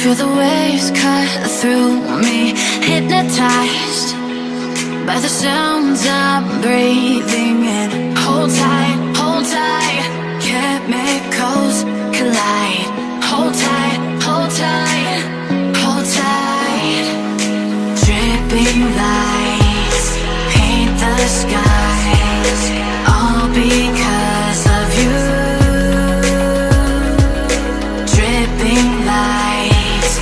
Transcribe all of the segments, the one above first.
Feel the waves cut through me, hypnotized by the sounds I'm breathing in. Hold tight, chemicals collide. Hold tight, hold tight, hold tight. Dripping lights paint the skies, all because of you. Dripping lights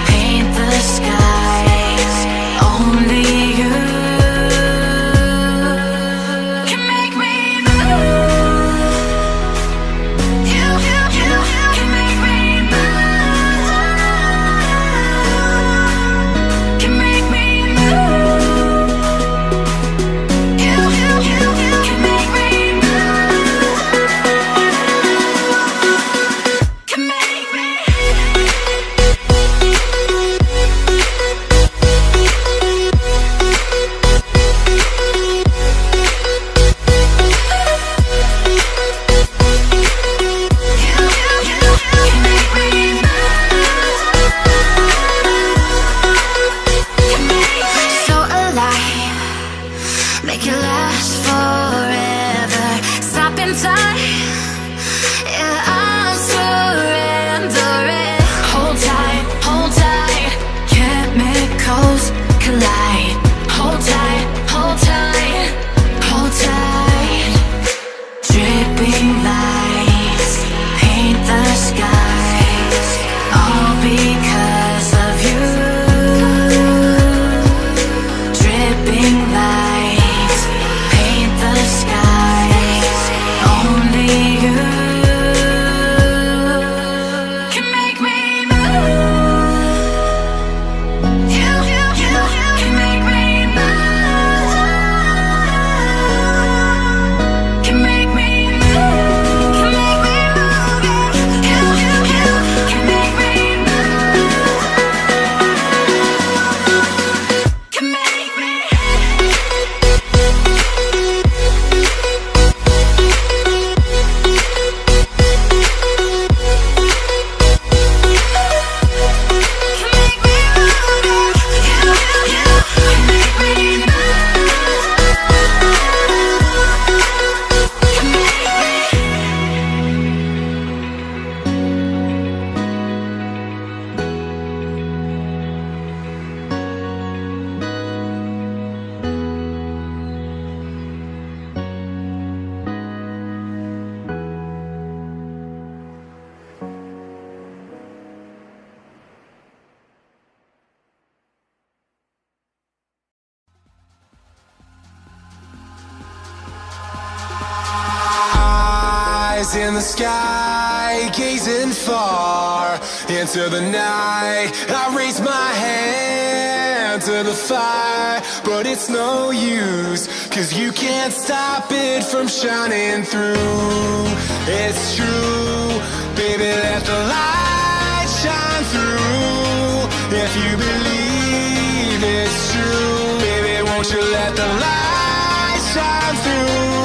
paint the skies, only you can make me move. You can make me move. Can make me move. You can make me move. Can make me. So alive, make it last forever. Stop in time, yeah, I'm surrendering. Hold tight, chemicals collide. Hold tight, hold tight, hold tight. Dripping lights paint the skies, all because of you. Dripping lights paint the skies, only you can make me move. You can make me move. Can make me move. Can make me move. You can make me move. Can make me. Eyes in the sky, gazing far into the night. I raise my hand to the fire, but it's no use, 'cause you can't stop it from shining through. It's true, baby, let the light shine through. If you believe it's true, baby, won't you let the light shine through?